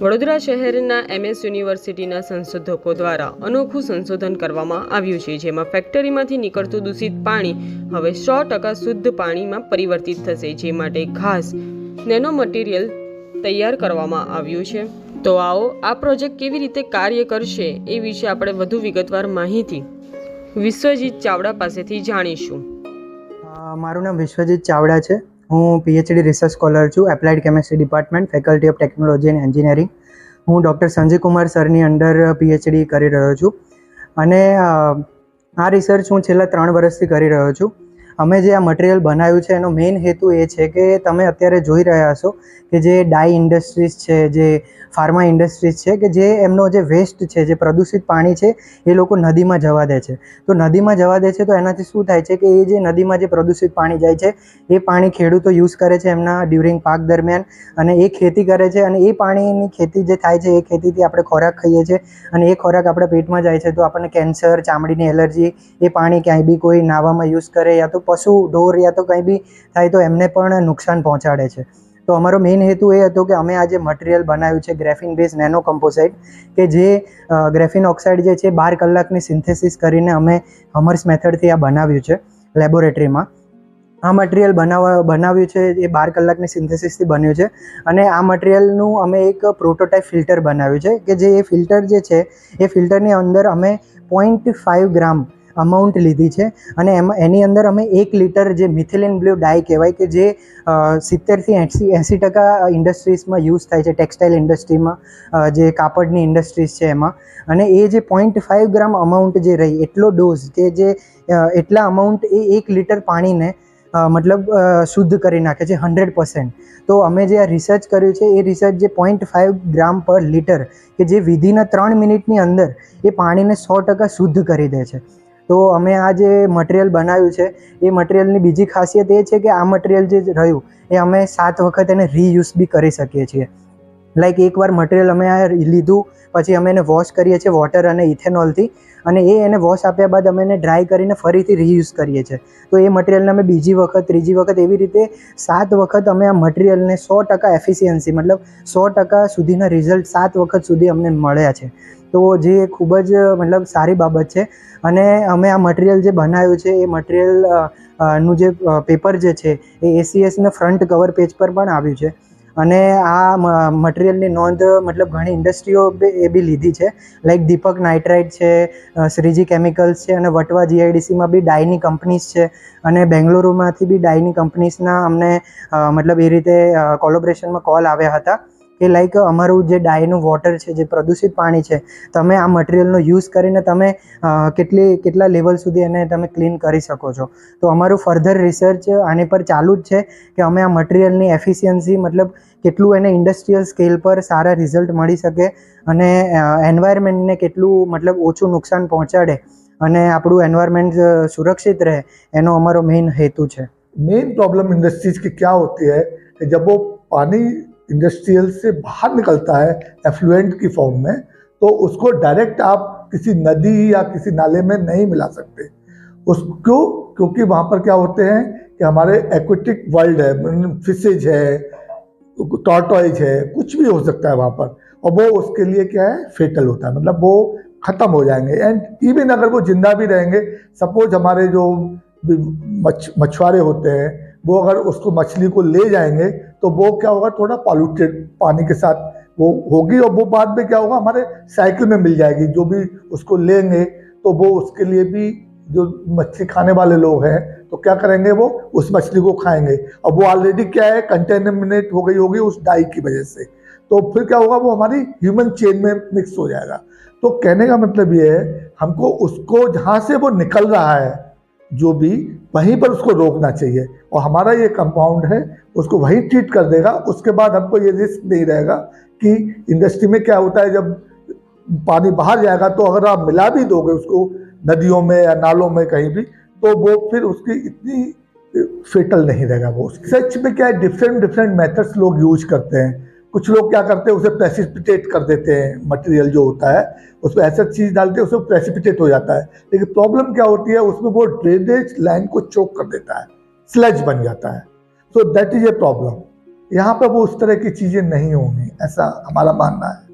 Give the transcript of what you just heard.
વડોદરા શહેરના MS યુનિવર્સિટીના સંશોધકો દ્વારા અનોખું સંશોધન કરવામાં આવ્યું છે, જેમાં ફેક્ટરીમાંથી નીકળતું દૂષિત પાણી હવે 100% શુદ્ધ પાણીમાં પરિવર્તિત થશે, જે માટે ખાસ નેનો મટીરિયલ તૈયાર કરવામાં આવ્યું છે। તો આવો આ પ્રોજેક્ટ કેવી રીતે કાર્ય કરશે એ વિશે આપણે વધુ વિગતવાર માહિતી વિશ્વજીત ચાવડા પાસેથી જાણીશું। મારું નામ વિશ્વજીત ચાવડા છે। હું PhD રિસર્ચ સ્કોલર છું, applied chemistry department, faculty of technology and engineering. હું ડૉક્ટર સંજય કુમાર સરની અંડર PhD કરી રહ્યો છું અને આ રિસર્ચ હું છેલ્લા 3 વર્ષથી કરી રહ્યો છું। અમે જે આ મટીરિયલ બનાવ્યું છે એનો મેઇન હેતુ એ છે કે તમે અત્યારે જોઈ રહ્યા હશો કે જે ડાઈ ઇન્ડસ્ટ્રીઝ છે, જે ફાર્મા ઇન્ડસ્ટ્રીઝ છે, કે જે એમનો જે વેસ્ટ છે, જે પ્રદૂષિત પાણી છે એ લોકો નદીમાં જવા દે છે। તો નદીમાં જવા દે છે તો એનાથી શું થાય છે કે એ જે નદીમાં જે પ્રદૂષિત પાણી જાય છે એ પાણી ખેડૂતો યુઝ કરે છે એમના ડ્યુરિંગ પાક દરમિયાન, અને એ ખેતી કરે છે, અને એ પાણીની ખેતી જે થાય છે એ ખેતીથી આપણે ખોરાક ખાઈએ છીએ અને એ ખોરાક આપણા પેટમાં જાય છે તો આપણને કેન્સર, ચામડીની એલર્જી, એ પાણી ક્યાંય બી કોઈ નાવામાં યુઝ કરે યા તો પશુ ઢોર યા તો કંઈ બી થાય તો એમને પણ નુકસાન પહોંચાડે છે। તો અમારો મેઇન હેતુ એ હતો કે અમે આ જે મટીરિયલ બનાવ્યું છે ગ્રેફિન બેઝ નેનો કમ્પોસાઇટ, કે જે ગ્રેફિન ઓક્સાઇડ જે છે 12 કલાકની સિન્થેસિસ કરીને અમે હમર્સ મેથડથી આ બનાવ્યું છે લેબોરેટરીમાં। આ મટીરિયલ બનાવ્યું છે એ 12 કલાકની સિન્થેસિસથી બન્યું છે, અને આ મટીરિયલનું અમે એક પ્રોટોટાઇપ ફિલ્ટર બનાવ્યું છે કે જે એ ફિલ્ટર જે છે એ ફિલ્ટરની અંદર અમે 0.5 ગ્રામ અમાઉન્ટ લીધી છે, અને એની અંદર અમે 1 લિટર જે મિથિલિન બ્લુ ડાઈ કહેવાય કે જે 70થી 80% ઇન્ડસ્ટ્રીઝમાં યુઝ થાય છે, ટેક્સટાઇલ ઇન્ડસ્ટ્રીમાં, જે કાપડની ઇન્ડસ્ટ્રીઝ છે એમાં, અને એ જે 0.5 ગ્રામ અમાઉન્ટ જે રહી એટલો ડોઝ કે જે એટલા અમાઉન્ટ એ 1 લિટર પાણીને શુદ્ધ કરી નાખે છે 100%। તો અમે જે આ રિસર્ચ કર્યું છે એ રિસર્ચ જે 0.5 ગ્રામ પર લિટર કે જે વિધિના 3 મિનિટની અંદર એ પાણીને 100% શુદ્ધ કરી દે છે। તો અમે આ જે મટીરિયલ બનાવ્યું છે એ મટીરિયલની બીજી ખાસિયત એ છે કે આ મટીરિયલ જે રહ્યું એ અમે 7 વખત એને રીયુઝ બી કરી શકીએ છીએ। લાઈક એકવાર મટીરિયલ અમે આ લીધું પછી અમે એને વોશ કરીએ છીએ વોટર અને ઇથેનોલથી, અને એને વોશ આપ્યા બાદ અમે એને ડ્રાય કરીને ફરીથી રીયુઝ કરીએ છીએ। તો એ મટીરિયલને અમે બીજી વખત, ત્રીજી વખત એવી રીતે 7 વખત અમે આ મટીરિયલને 100% એફિશિયન્સી 100% સુધીના રિઝલ્ટ 7 વખત સુધી અમને મળ્યા છે। તો જે ખૂબ જ સારી બાબત છે। અને અમે આ મટીરિયલ જે બનાવ્યું છે એ મટીરિયલ નું જે પેપર જે છે એ ACSના ફ્રન્ટ કવર પેજ પર પણ આવ્યું છે, અને આ મટીરિયલની નોંધ ઘણી ઇન્ડસ્ટ્રીઓ એ બી લીધી છે, લાઈક દીપક નાઇટ્રાઇટ છે, શ્રીજી કેમિકલ્સ છે, અને વટવા GIDCમાં બી ડાઈની કંપનીઝ છે, અને બેંગ્લુરુમાંથી બી ડાઈની કંપનીઝના અમને એ રીતે કોલોબ્રેશનમાં કોલ આવ્યા હતા કે લાઈક અમારું જે ડાઈનું વોટર છે, જે પ્રદૂષિત પાણી છે, તમે આ મટીરિયલનો યુઝ કરીને તમે કેટલા લેવલ સુધી એને તમે ક્લીન કરી શકો છો। તો અમારું ફર્ધર રિસર્ચ આની પર ચાલુ જ છે કે અમે આ મટીરિયલની એફિશિયન્સી કેટલું એને ઇન્ડસ્ટ્રીયલ સ્કેલ પર સારા રિઝલ્ટ મળી શકે અને એન્વાયરમેન્ટને કેટલું ઓછું નુકસાન પહોંચાડે અને આપણું એન્વાયરમેન્ટ સુરક્ષિત રહે, એનો અમારો મેઇન હેતુ છે। मेन प्रॉब्लम इंडस्ट्रीज की क्या होती है कि जब वो पानी इंडस्ट्रियल से बाहर निकलता है एफ्लुएंट की फॉर्म में, तो उसको डायरेक्ट आप किसी नदी या किसी नाले में नहीं मिला सकते उसको, क्योंकि वहाँ पर क्या होते हैं कि हमारे एक्वेटिक वर्ल्ड है, फिशेज है, टॉर्टॉइज है, कुछ भी हो सकता है वहाँ पर, और वो उसके लिए क्या है फेटल होता है, वो ख़त्म हो जाएंगे। एंड इवन अगर वो जिंदा भी रहेंगे, सपोज हमारे जो मछुआरे होते हैं वो अगर उसको मछली को ले जाएंगे तो वो क्या होगा, थोड़ा पॉल्यूटेड पानी के साथ वो होगी, और वो बाद में क्या होगा हमारे साइकिल में मिल जाएगी। जो भी उसको लेंगे तो वो उसके लिए भी, जो मछली खाने वाले लोग हैं तो क्या करेंगे, वो उस मछली को खाएंगे, और वो ऑलरेडी क्या है कंटेमिनेट हो गई होगी उस डाई की वजह से, तो फिर क्या होगा, वो हमारी ह्यूमन चेन में मिक्स हो जाएगा। तो कहने का मतलब ये है, हमको उसको जहाँ से वो निकल रहा है जो भी, वहीं पर उसको रोकना चाहिए, और हमारा ये कंपाउंड है उसको वहीं ट्रीट कर देगा। उसके बाद हमको ये रिस्क नहीं रहेगा कि इंडस्ट्री में क्या होता है, जब पानी बाहर जाएगा तो अगर आप मिला भी दोगे उसको नदियों में या नालों में कहीं भी, तो वो फिर उसकी इतनी फेटल नहीं रहेगा। वो सच में क्या है, डिफरेंट मेथड्स लोग यूज करते हैं। कुछ लोग क्या करते हैं, उसे प्रेसिपिटेट कर देते हैं, मटेरियल जो होता है उसमें ऐसा चीज़ डालते हैं उसमें प्रेसिपिटेट हो जाता है, लेकिन प्रॉब्लम क्या होती है उसमें वो ड्रेनेज लाइन को चोक कर देता है, स्लज बन जाता है। So that is a problem. यहाँ पर वो उस तरह की चीज़ें नहीं होंगी, ऐसा हमारा मानना है।